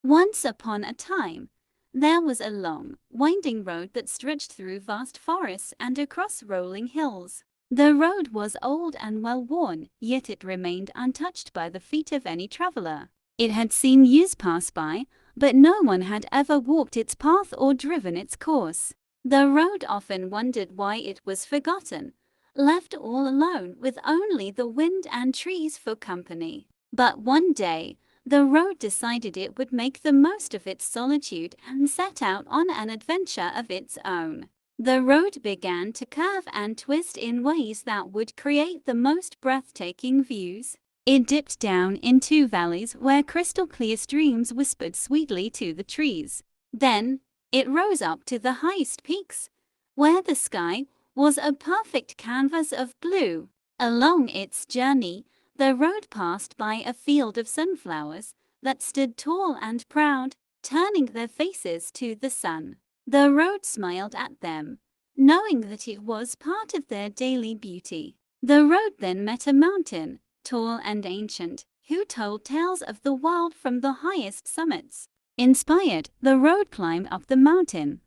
Once upon a time, there was a long, winding road that stretched through vast forests and across rolling hills. The road was old and well-worn, yet it remained untouched by the feet of any traveler. It had seen years pass by, but no one had ever walked its path or driven its course. The road often wondered why it was forgotten, left all alone with only the wind and trees for company. But one day, the road decided it would make the most of its solitude and set out on an adventure of its own. The road began to curve and twist in ways that would create the most breathtaking views. It dipped down into valleys where crystal-clear streams whispered sweetly to the trees. Then, it rose up to the highest peaks, where the sky was a perfect canvas of blue. Along its journey, the road passed by a field of sunflowers that stood tall and proud, turning their faces to the sun. The road smiled at them, knowing that it was part of their daily beauty. The road then met a mountain, tall and ancient, who told tales of the world from the highest summits. Inspired, the road climbed up the mountain,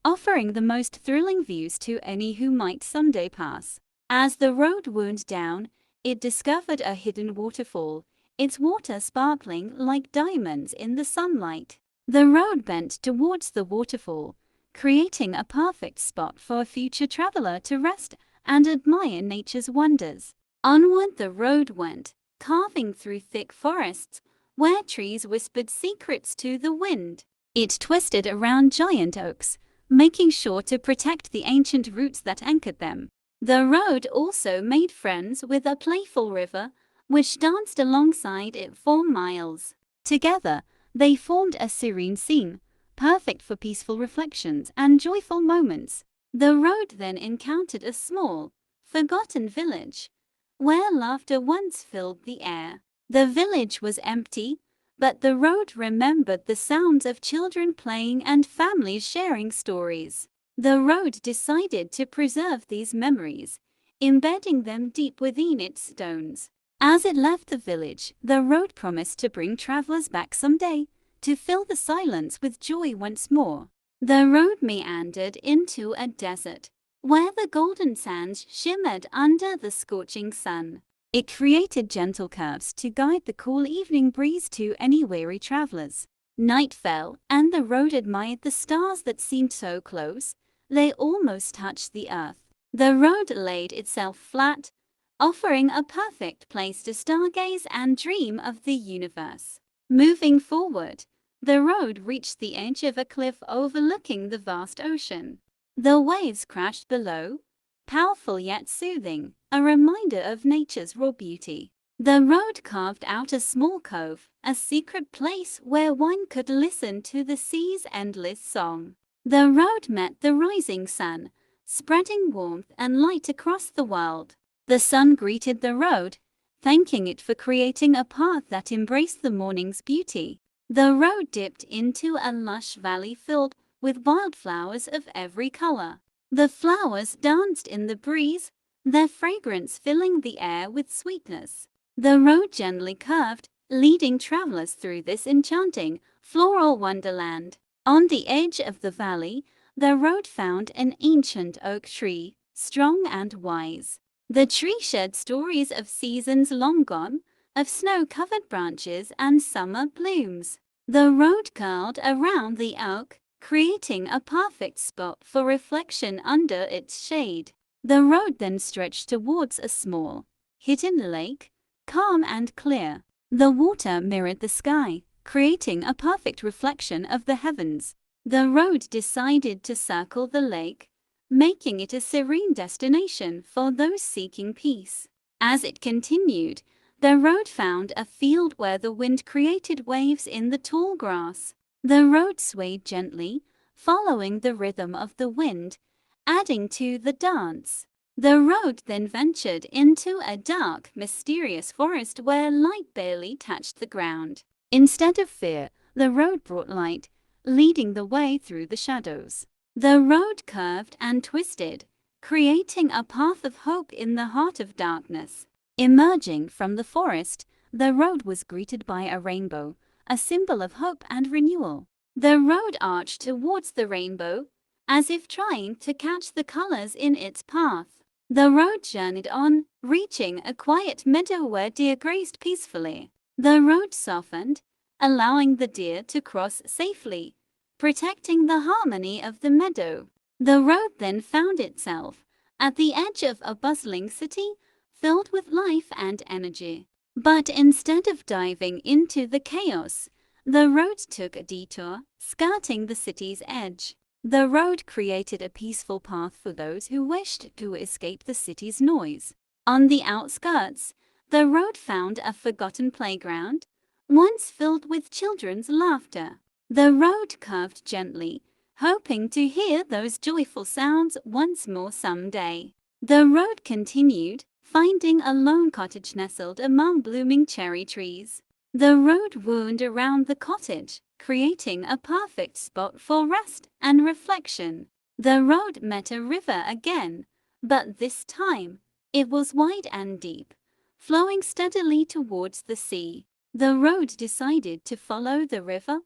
offering the most thrilling views to any who might someday pass. As the road wound down, it discovered a hidden waterfall, its water sparkling like diamonds in the sunlight. The road bent towards the waterfall, creating a perfect spot for a future traveler to rest and admire nature's wonders. Onward the road went, carving through thick forests, where trees whispered secrets to the wind. It twisted around giant oaks, making sure to protect the ancient roots that anchored them. The road also made friends with a playful river, which danced alongside it for miles. Together, they formed a serene scene, perfect for peaceful reflections and joyful moments. The road then encountered a small, forgotten village, where laughter once filled the air. The village was empty, but the road remembered the sounds of children playing and families sharing stories. The road decided to preserve these memories, embedding them deep within its stones. As it left the village, the road promised to bring travelers back someday, to fill the silence with joy once more. The road meandered into a desert, where the golden sands shimmered under the scorching sun. It created gentle curves to guide the cool evening breeze to any weary travelers. Night fell, and the road admired the stars that seemed so close, they almost touched the earth. The road laid itself flat, offering a perfect place to stargaze and dream of the universe. Moving forward, the road reached the edge of a cliff overlooking the vast ocean. The waves crashed below, powerful yet soothing, a reminder of nature's raw beauty. The road carved out a small cove, a secret place where one could listen to the sea's endless song. The road met the rising sun, spreading warmth and light across the world. The sun greeted the road, thanking it for creating a path that embraced the morning's beauty. The road dipped into a lush valley filled with wildflowers of every color. The flowers danced in the breeze, their fragrance filling the air with sweetness. The road gently curved, leading travelers through this enchanting, floral wonderland. On the edge of the valley, the road found an ancient oak tree, strong and wise. The tree shared stories of seasons long gone, of snow-covered branches and summer blooms. The road curled around the oak, creating a perfect spot for reflection under its shade. The road then stretched towards a small, hidden lake, calm and clear. The water mirrored the sky, creating a perfect reflection of the heavens. The road decided to circle the lake, making it a serene destination for those seeking peace. As it continued, the road found a field where the wind created waves in the tall grass. The road swayed gently, following the rhythm of the wind, adding to the dance. The road then ventured into a dark, mysterious forest where light barely touched the ground. Instead of fear, the road brought light, leading the way through the shadows. The road curved and twisted, creating a path of hope in the heart of darkness. Emerging from the forest, the road was greeted by a rainbow, a symbol of hope and renewal. The road arched towards the rainbow, as if trying to catch the colors in its path. The road journeyed on, reaching a quiet meadow where deer grazed peacefully. The road softened, allowing the deer to cross safely, protecting the harmony of the meadow. The road then found itself at the edge of a bustling city filled with life and energy. But instead of diving into the chaos, the road took a detour, skirting the city's edge. The road created a peaceful path for those who wished to escape the city's noise. On the outskirts, the road found a forgotten playground, once filled with children's laughter. The road curved gently, hoping to hear those joyful sounds once more someday. The road continued, finding a lone cottage nestled among blooming cherry trees. The road wound around the cottage, creating a perfect spot for rest and reflection. The road met a river again, but this time it was wide and deep, flowing steadily towards the sea. The road decided to follow the river,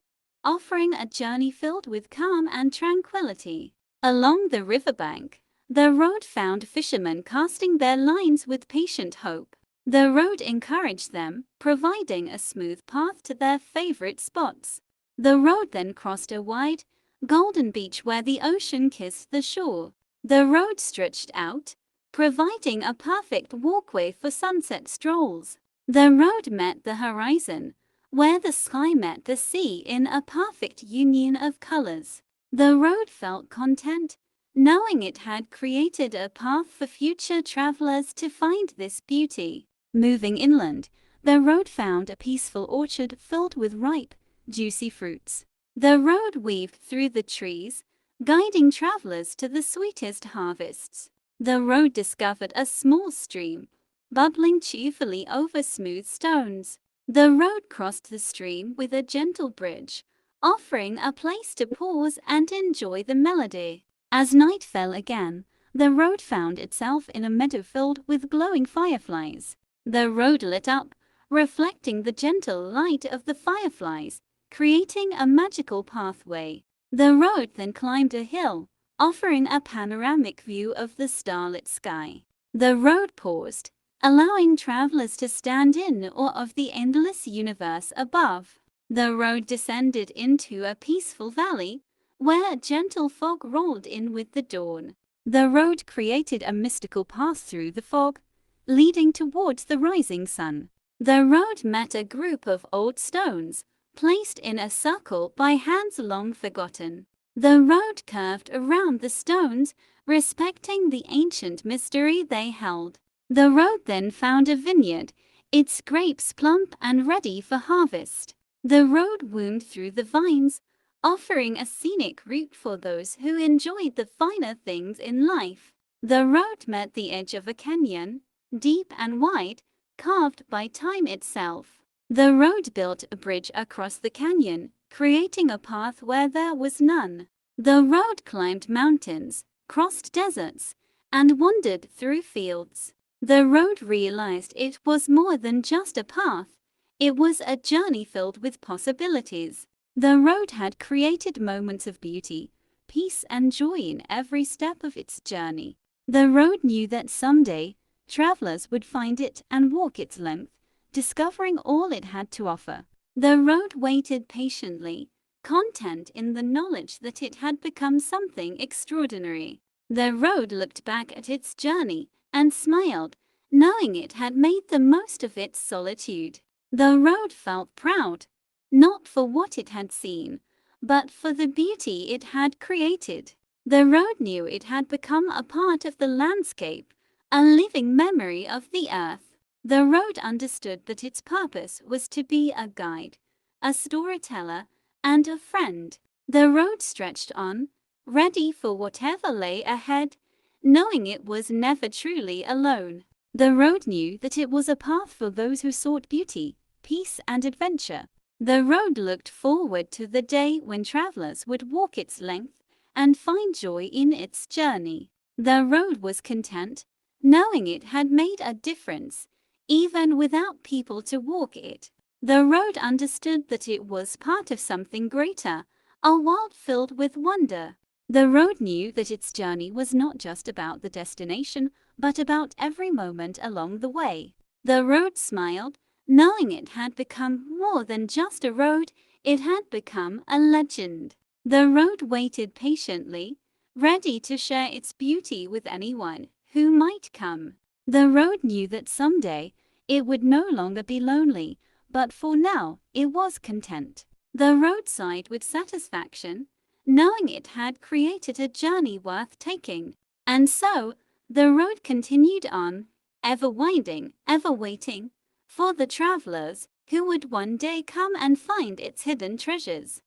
offering a journey filled with calm and tranquility. Along the riverbank, the road found fishermen casting their lines with patient hope. The road encouraged them, providing a smooth path to their favorite spots. The road then crossed a wide, golden beach where the ocean kissed the shore. The road stretched out, providing a perfect walkway for sunset strolls. The road met the horizon, where the sky met the sea in a perfect union of colors. The road felt content, knowing it had created a path for future travelers to find this beauty. Moving inland, the road found a peaceful orchard filled with ripe, juicy fruits. The road weaved through the trees, guiding travelers to the sweetest harvests. The road discovered a small stream, bubbling cheerfully over smooth stones. The road crossed the stream with a gentle bridge, offering a place to pause and enjoy the melody. As night fell again, the road found itself in a meadow filled with glowing fireflies. The road lit up, reflecting the gentle light of the fireflies, creating a magical pathway. The road then climbed a hill, offering a panoramic view of the starlit sky. The road paused, allowing travelers to stand in awe of the endless universe above. The road descended into a peaceful valley, where a gentle fog rolled in with the dawn. The road created a mystical path through the fog, leading towards the rising sun. The road met a group of old stones, placed in a circle by hands long forgotten. The road curved around the stones, respecting the ancient mystery they held. The road then found a vineyard, its grapes plump and ready for harvest. The road wound through the vines, offering a scenic route for those who enjoyed the finer things in life. The road met the edge of a canyon, deep and wide, carved by time itself. The road built a bridge across the canyon, creating a path where there was none. The road climbed mountains, crossed deserts, and wandered through fields. The road realized it was more than just a path. It was a journey filled with possibilities. The road had created moments of beauty, peace, and joy in every step of its journey. The road knew that someday, travelers would find it and walk its length, discovering all it had to offer. The road waited patiently, content in the knowledge that it had become something extraordinary. The road looked back at its journey and smiled, knowing it had made the most of its solitude. The road felt proud, not for what it had seen, but for the beauty it had created. The road knew it had become a part of the landscape, a living memory of the earth. The road understood that its purpose was to be a guide, a storyteller, and a friend. The road stretched on, ready for whatever lay ahead, knowing it was never truly alone. The road knew that it was a path for those who sought beauty, peace, and adventure. The road looked forward to the day when travelers would walk its length and find joy in its journey. The road was content, knowing it had made a difference, even without people to walk it. The road understood that it was part of something greater, a world filled with wonder. The road knew that its journey was not just about the destination, but about every moment along the way. The road smiled, knowing it had become more than just a road, it had become a legend. The road waited patiently, ready to share its beauty with anyone who might come. The road knew that someday it would no longer be lonely, but for now it was content. The road sighed with satisfaction, knowing it had created a journey worth taking. And so, the road continued on, ever winding, ever waiting for the travelers who would one day come and find its hidden treasures.